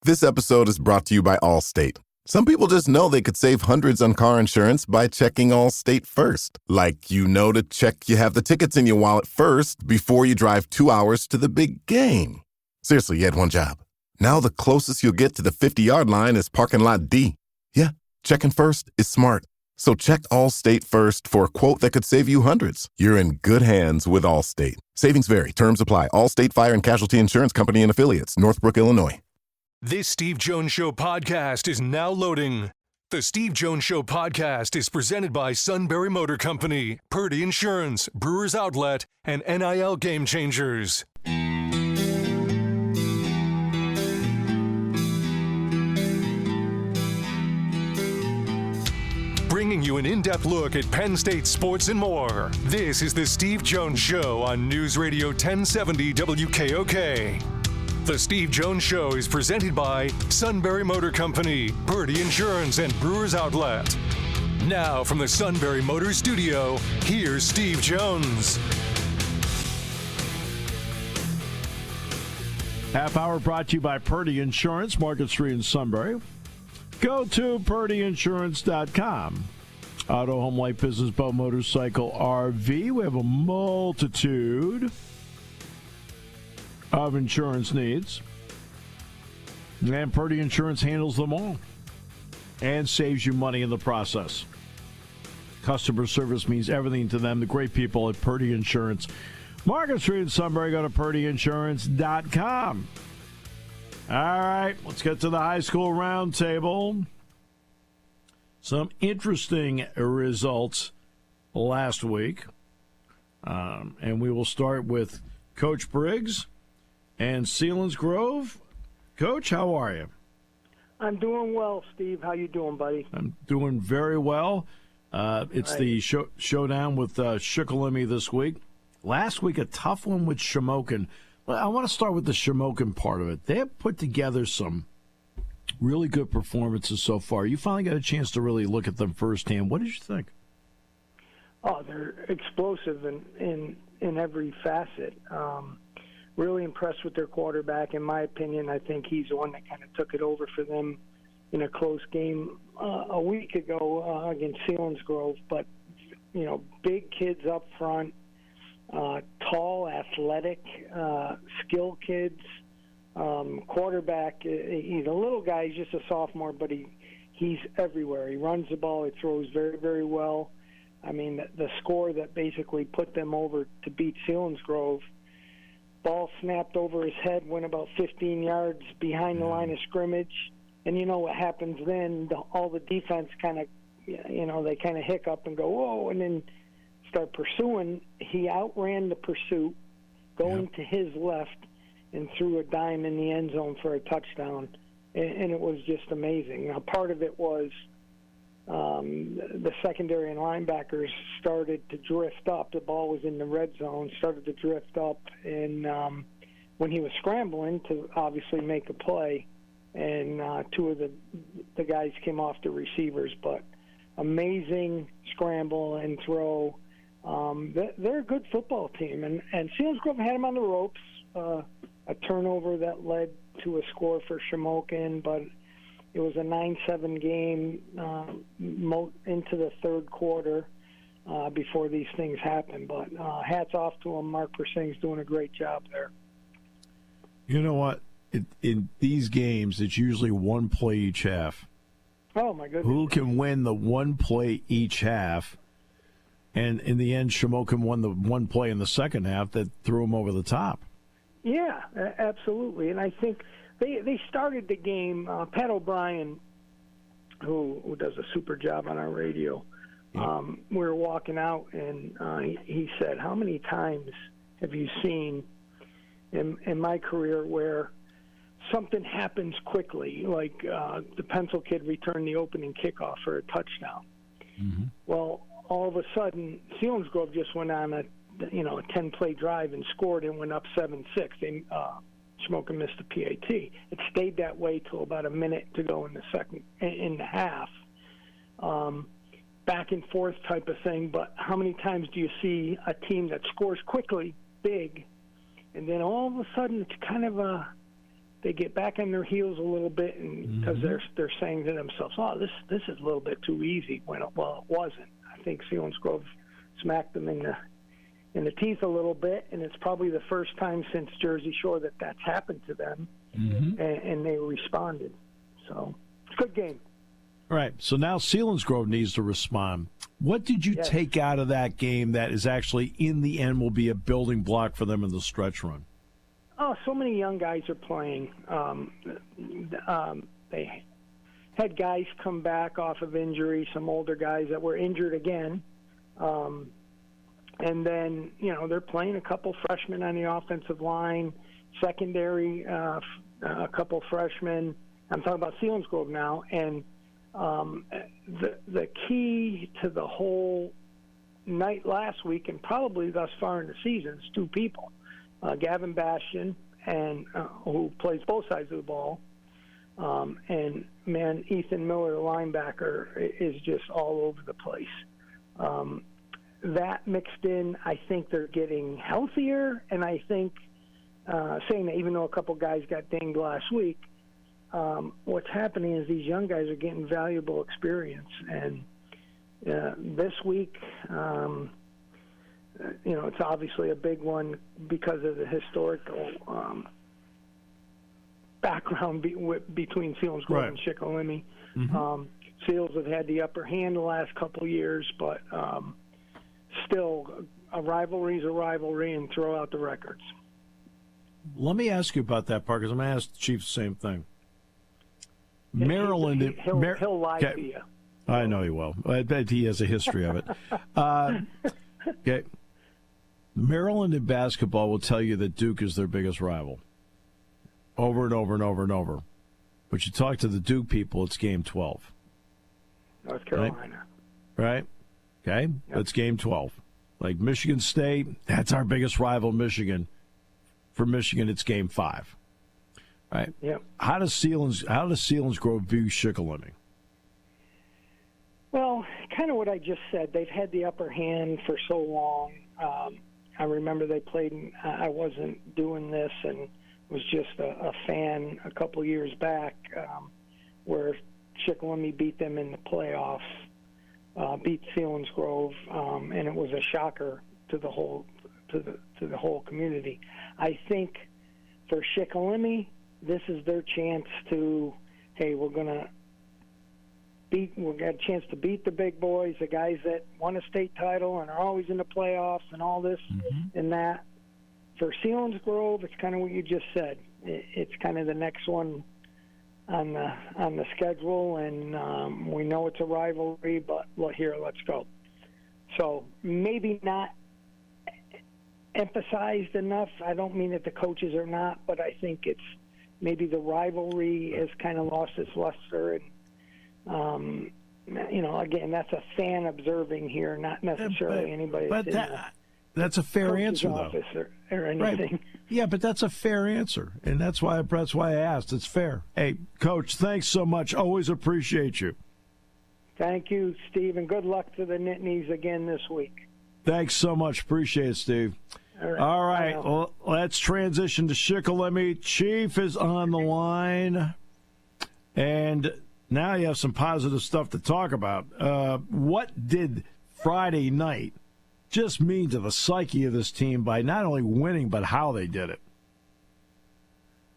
This episode is brought to you by Allstate. Some people just know they could save hundreds on car insurance by checking Allstate first. Like, to check you have the tickets in your wallet first before you drive 2 hours to the big game. Seriously, you had one job. Now the closest you'll get to the 50-yard line is parking lot D. Yeah, checking first is smart. So check Allstate first for a quote that could save you hundreds. You're in good hands with Allstate. Savings vary. Terms apply. Allstate Fire and Casualty Insurance Company and Affiliates. Northbrook, Illinois. This Steve Jones Show podcast is now loading. The Steve Jones Show podcast is presented by Sunbury Motor Company, Purdy Insurance, Brewers Outlet, and NIL Game Changers. Bringing you an in-depth look at Penn State sports and more. This is the Steve Jones Show on News Radio 1070 WKOK. The Steve Jones Show is presented by Sunbury Motor Company, Purdy Insurance, and Brewers Outlet. Now from the Sunbury Motor Studio, here's Steve Jones. Half hour brought to you by Purdy Insurance, Market Street in Sunbury. Go to purdyinsurance.com. Auto, home, life, business, boat, motorcycle, RV. We have a multitude of insurance needs. And Purdy Insurance handles them all and saves you money in the process. Customer service means everything to them. The great people at Purdy Insurance. Market Street in Sunbury. Go to purdyinsurance.com. All right, let's get to the high school roundtable. Some interesting results last week. And we will start with Coach Briggs and Selinsgrove. Coach, how are you? I'm doing well, Steve. How you doing, buddy? I'm doing very well. It's the showdown with Shikellamy this week. Last week, a tough one with Shamokin. I want to start with the Shamokin part of it. They have put together some really good performances so far. You finally got a chance to really look at them firsthand. What did you think? Oh, they're explosive in every facet. Really impressed with their quarterback. In my opinion, I think he's the one that kind of took it over for them in a close game a week ago against Selinsgrove. But, big kids up front, tall, athletic, skilled kids. Quarterback, he's a little guy. He's just a sophomore, but he's everywhere. He runs the ball. He throws very, very well. I mean, the score that basically put them over to beat Selinsgrove, ball snapped over his head, went about 15 yards behind the line of scrimmage. And you know what happens then? All the defense kind of, they kind of hiccup and go, whoa, and then start pursuing. He outran the pursuit, going to his left, and threw a dime in the end zone for a touchdown. And it was just amazing. Now, part of it was the secondary and linebackers started to drift up. The ball was in the red zone, started to drift up, and when he was scrambling to obviously make a play, and two of the guys came off the receivers, but amazing scramble and throw. They're a good football team, and Selinsgrove had them on the ropes. A turnover that led to a score for Shamokin, but it was a 9-7 game into the third quarter before these things happened. But hats off to him. Mark Persing's doing a great job there. You know what? In these games, it's usually one play each half. Oh, my goodness. Who can win the one play each half? And in the end, Shamokin won the one play in the second half that threw him over the top. Yeah, absolutely. And I think they started the game. Pat O'Brien, who does a super job on our radio, we were walking out, and he said, how many times have you seen in my career where something happens quickly, like the pencil kid returned the opening kickoff for a touchdown? Mm-hmm. Well, all of a sudden, Selinsgrove just went on a 10-play drive and scored and went up 7-6. Shamokin missed the PAT. It stayed that way till about a minute to go in the half. Back and forth type of thing. But how many times do you see a team that scores quickly, big, and then all of a sudden it's kind of a they get back on their heels a little bit, and because they're saying to themselves, "Oh, this is a little bit too easy." Well, it wasn't. I think Selinsgrove smacked them in the teeth a little bit, and it's probably the first time since Jersey Shore that's happened to them, and they responded. So, it's a good game. All right, so now Selinsgrove needs to respond. What did you take out of that game that is actually, in the end, will be a building block for them in the stretch run? Oh, so many young guys are playing. They had guys come back off of injury, some older guys that were injured again. And then, they're playing a couple freshmen on the offensive line, secondary, a couple freshmen. I'm talking about Selinsgrove now. And the key to the whole night last week, and probably thus far in the season, is two people. Gavin Bastian, and who plays both sides of the ball, and Ethan Miller, the linebacker, is just all over the place. That mixed in, I think they're getting healthier, and I think saying that even though a couple guys got dinged last week, what's happening is these young guys are getting valuable experience, and this week. It's obviously a big one because of the historical background between Selinsgrove and Shikellamy. Seals have had the upper hand the last couple of years, but still, a rivalry is a rivalry, and throw out the records. Let me ask you about that part, because I'm going to ask the Chief the same thing. Maryland, he'll lie to you. I know he will. I bet he has a history of it. Okay. Maryland in basketball will tell you that Duke is their biggest rival. Over and over and over and over. But you talk to the Duke people, it's game 12. North Carolina. Right? Okay? Yep. That's game 12. Like Michigan State, that's our biggest rival, Michigan. For Michigan, it's game 5. Right? Yep. How does Selinsgrove view Shikellamy? Well, kind of what I just said. They've had the upper hand for so long. I remember they played, and I wasn't doing this and was just a fan a couple years back where Shikellamy beat them in the playoffs, beat Selinsgrove, and it was a shocker to the whole community. I think for Shikellamy, this is their chance to, hey, we'll get a chance to beat the big boys, the guys that won a state title and are always in the playoffs and all this and that. For Selinsgrove, it's kind of what you just said. It's kind of the next one on the schedule, and we know it's a rivalry, but let's go. So maybe not emphasized enough. I don't mean that the coaches are not, but I think it's maybe the rivalry has kind of lost its luster, and again, that's a fan observing here, not necessarily anybody. But that's a fair answer, though. Or anything. Right. Yeah, but that's a fair answer, and that's why I asked. It's fair. Hey, Coach, thanks so much. Always appreciate you. Thank you, Steve, and good luck to the Nittanies again this week. Thanks so much. Appreciate it, Steve. All right. Well, let's transition to Shikellamy. Chief is on the line, and now you have some positive stuff to talk about. What did Friday night just mean to the psyche of this team by not only winning, but how they did it?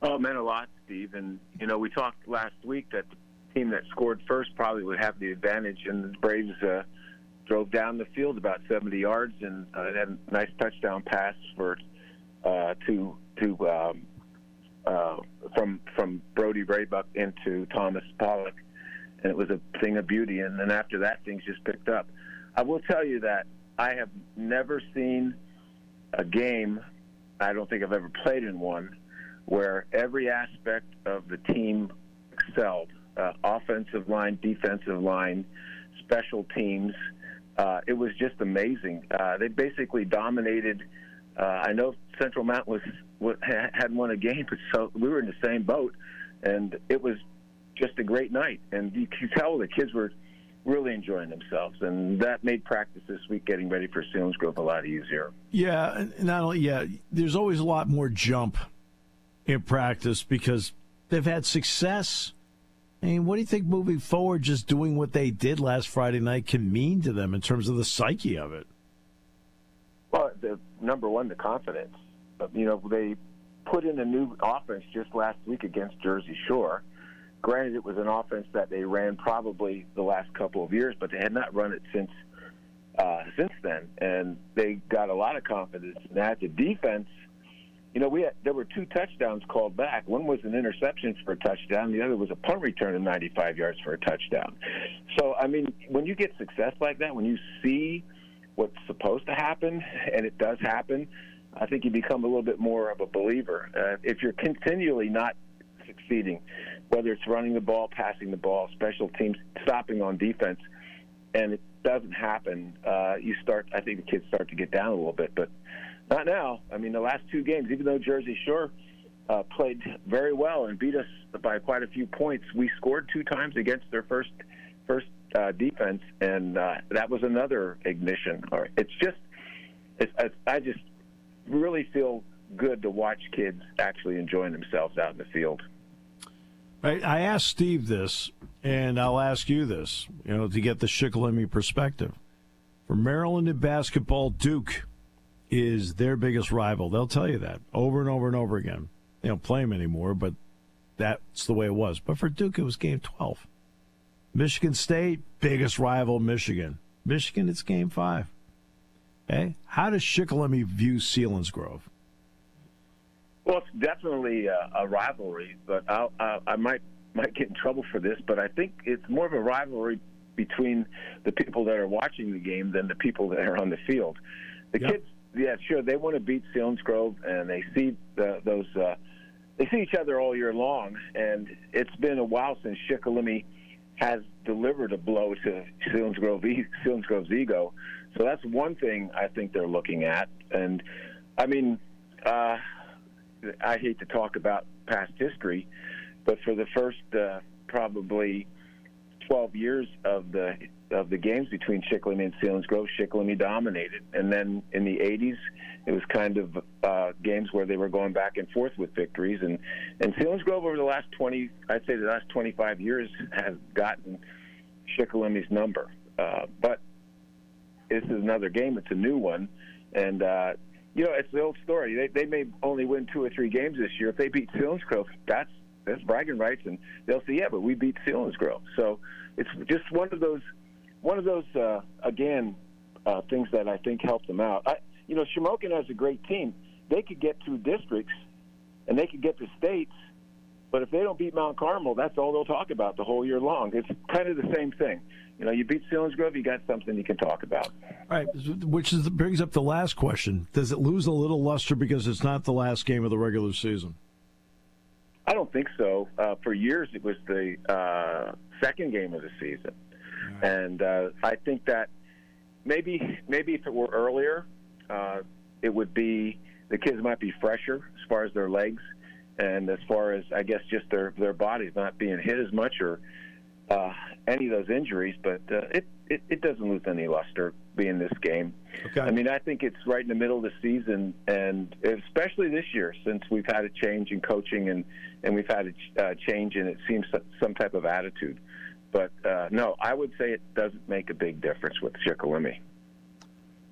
Oh, it meant a lot, Steve. And, we talked last week that the team that scored first probably would have the advantage, and the Braves drove down the field about 70 yards and had a nice touchdown pass from Brody Raybuck into Thomas Pollock, and it was a thing of beauty. And then after that, things just picked up. I will tell you that I have never seen a game, I don't think I've ever played in one, where every aspect of the team excelled. Offensive line, defensive line, special teams. It was just amazing. They basically dominated. I know Central Mount hadn't won a game, but so we were in the same boat, and it was just a great night. And you can tell the kids were really enjoying themselves, and that made practice this week getting ready for Selinsgrove a lot easier. Yeah, there's always a lot more jump in practice because They've had success. I mean, what do you think moving forward, just doing what they did last Friday night can mean to them in terms of the psyche of it? Well, number one, the confidence. They put in a new offense just last week against Jersey Shore. Granted, it was an offense that they ran probably the last couple of years, but they had not run it since then, and they got a lot of confidence in that. The defense, there were 2 touchdowns called back. One was an interception for a touchdown. The other was a punt return of 95 yards for a touchdown. So, I mean, when you get success like that, when you see what's supposed to happen, and it does happen, I think you become a little bit more of a believer. If you're continually not succeeding, whether it's running the ball, passing the ball, special teams, stopping on defense, and it doesn't happen, I think the kids start to get down a little bit. But not now. I mean, the last 2 games, even though Jersey Shore played very well and beat us by quite a few points, we scored 2 times against their first defense, and that was another ignition. I just really feel good to watch kids actually enjoying themselves out in the field. I asked Steve this, and I'll ask you this, to get the Shikellamy perspective. For Maryland in basketball, Duke is their biggest rival. They'll tell you that over and over and over again. They don't play them anymore, but that's the way it was. But for Duke, it was Game 12. Michigan State, biggest rival, Michigan. Michigan, it's Game 5. Okay? How does Shikellamy view Selinsgrove? Well, it's definitely a rivalry, but I might get in trouble for this, but I think it's more of a rivalry between the people that are watching the game than the people that are on the field. The kids, yeah, sure, they want to beat Selinsgrove, and they see they see each other all year long, and it's been a while since Shikellamy has delivered a blow to Selinsgrove's ego. So that's one thing I think they're looking at. And, I mean, I hate to talk about past history, but for the first probably 12 years of the games between Shikellamy and Selinsgrove, Shikellamy dominated. And then in the 80s, it was kind of games where they were going back and forth with victories. And Selinsgrove over the last 25 years has gotten Shikellamy number. But this is another game. It's a new one. And, it's the old story. They may only win 2 or 3 games this year. If they beat Selinsgrove, that's bragging rights, and they'll say, yeah, but we beat Selinsgrove. So it's just one of those things that I think help them out. Shamokin has a great team. They could get through districts, and they could get to states, but if they don't beat Mount Carmel, that's all they'll talk about the whole year long. It's kind of the same thing. You beat Selinsgrove, you got something you can talk about. All right, which brings up the last question. Does it lose a little luster because it's not the last game of the regular season? I don't think so. For years, it was the second game of the season. Right. And I think that maybe if it were earlier, it would be the kids might be fresher as far as their legs and as far as, I guess, just their bodies not being hit as much or any of those injuries. But it doesn't lose any luster being this game. Okay. I mean, I think it's right in the middle of the season, and especially this year since we've had a change in coaching and we've had a change in, it seems, some type of attitude. But, no, I would say it doesn't make a big difference with Shikellamy.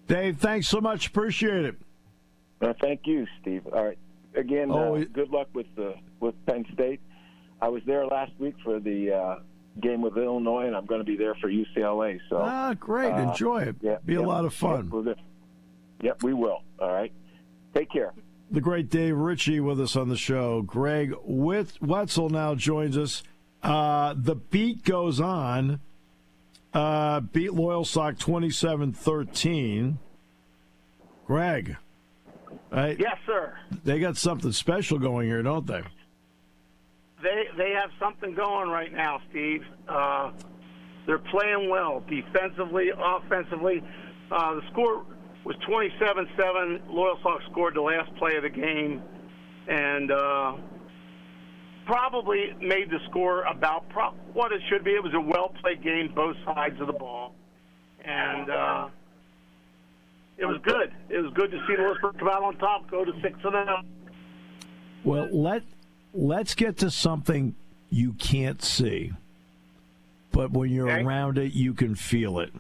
Dave, thanks so much. Appreciate it. Thank you, Steve. All right. Again, good luck with Penn State. I was there last week for the game with Illinois, and I'm going to be there for UCLA. So, great. Enjoy it. Yeah, be a lot of fun. Yep, we will. All right. Take care. The great Dave Ritchie with us on the show. Gregg Wetzel now joins us. The beat goes on. Beat Loyalsock 27-13. Gregg. Right? Yes, sir. They got something special going here, don't they? They have something going right now, Steve. They're playing well defensively, offensively. The score was 27-7. Loyalsock scored the last play of the game, and probably made the score about what it should be. It was a well-played game, both sides of the ball, and it was good. It was good to see Lewisburg come out on top, go to 6-0. Well, let's get to something you can't see, but when you're around it, you can feel it.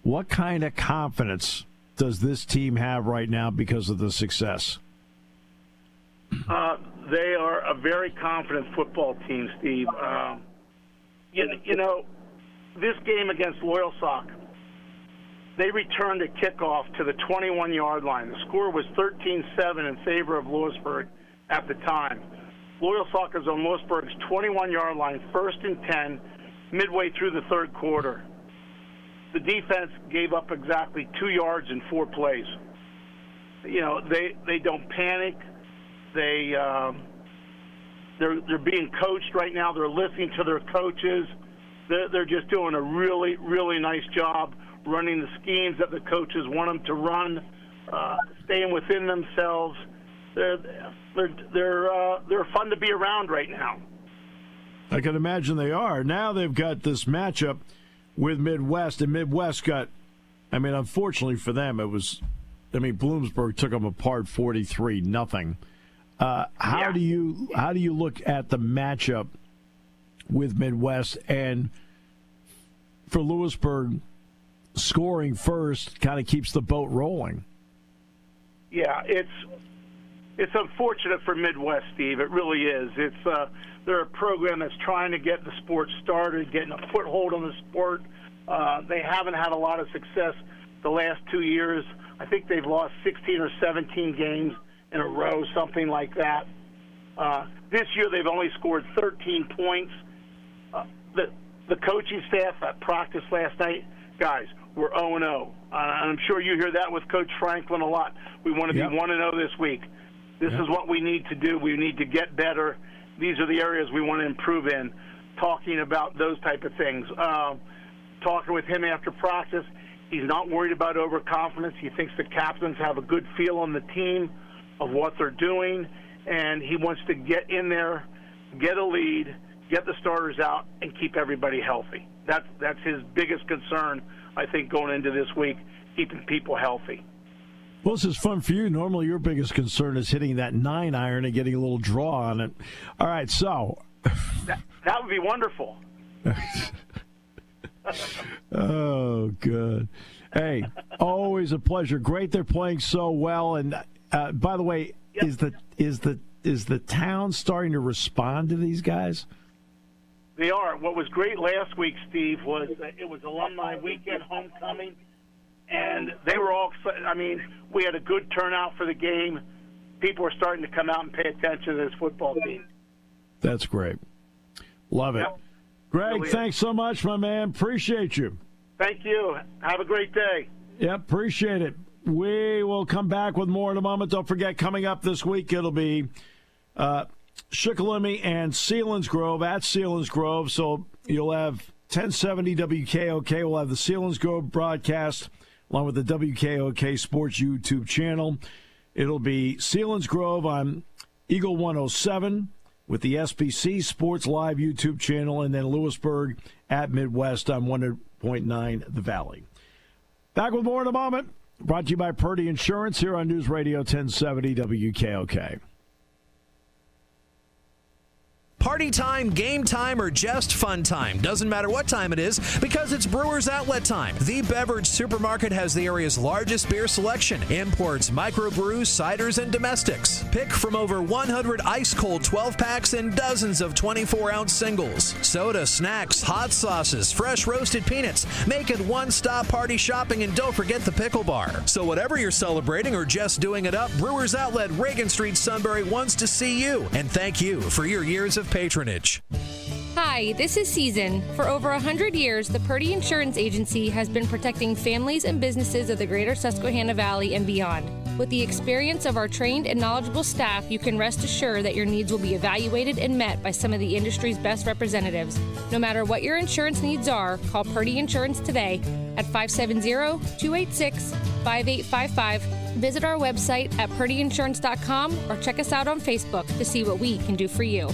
What kind of confidence does this team have right now because of the success? They are a very confident football team, Steve. You know, this game against Loyalsock, they returned a kickoff to the 21-yard line. The score was 13-7 in favor of Lewisburg at the time. Loyalsock is on Lewisburg's 21-yard line, 1st and 10, midway through the third quarter. The defense gave up exactly 2 yards in 4 plays. You know, they don't panic. They're being coached right now. They're listening to their coaches. They're just doing a really, really nice job running the schemes that the coaches want them to run, staying within themselves. They're fun to be around right now. I can imagine they are. Now they've got this matchup with Midwest, and Midwest got, I mean, unfortunately for them, Bloomsburg took them apart 43-0. How do you look at the matchup with Midwest, and for Lewisburg, scoring first kind of keeps the boat rolling? Yeah, it's unfortunate for Midwest, Steve. It really is. They're a program that's trying to get the sport started, getting a foothold on the sport. They haven't had a lot of success the last 2 years. I think they've lost 16 or 17 games in a row, something like that. This year they've only scored 13 points. The coaching staff at practice last night, guys, we're 0-0. I'm sure you hear that with Coach Franklin a lot. We want to be 1-0 this week. This is what we need to do. We need to get better. These are the areas we want to improve in, talking about those type of things. Talking with him after practice, he's not worried about overconfidence. He thinks the captains have a good feel on the team of what they're doing, and he wants to get in there, get a lead, get the starters out, and keep everybody healthy. That's his biggest concern, I think, going into this week, keeping people healthy. Well, this is fun for you. Normally your biggest concern is hitting that 9-iron and getting a little draw on it. All right, so. That would be wonderful. Oh, good. Hey, always a pleasure. Great they're playing so well. And by the way, is the town starting to respond to these guys? They are. What was great last week, Steve, was it was alumni weekend, homecoming, and they were all excited. I mean, we had a good turnout for the game. People are starting to come out and pay attention to this football team. That's great. Love it. Yep. Greg, really thanks so much, my man. Appreciate you. Thank you. Have a great day. Yep, appreciate it. We will come back with more in a moment. Don't forget, coming up this week, it'll be Shikellamy and Selinsgrove at Selinsgrove. So you'll have 1070 WKOK. We'll have the Selinsgrove broadcast along with the WKOK Sports YouTube channel. It'll be Selinsgrove on Eagle 107 with the SBC Sports Live YouTube channel, and then Lewisburg at Midwest on 100.9 The Valley. Back with more in a moment. Brought to you by Purdy Insurance here on News Radio 1070 WKOK. Party time, game time, or just fun time. Doesn't matter what time it is because it's Brewers Outlet time. The beverage supermarket has the area's largest beer selection. Imports, microbrews, ciders, and domestics. Pick from over 100 ice-cold 12-packs and dozens of 24-ounce singles. Soda, snacks, hot sauces, fresh roasted peanuts. Make it one-stop party shopping, and don't forget the pickle bar. So whatever you're celebrating or just doing it up, Brewers Outlet, Reagan Street, Sunbury wants to see you. And thank you for your years of patronage. Hi, this is Season. For over 100 years, the Purdy Insurance Agency has been protecting families and businesses of the greater Susquehanna Valley and beyond. With the experience of our trained and knowledgeable staff, you can rest assured that your needs will be evaluated and met by some of the industry's best representatives. No matter what your insurance needs are, call Purdy Insurance today at 570-286-5855. Visit our website at purdyinsurance.com or check us out on Facebook to see what we can do for you.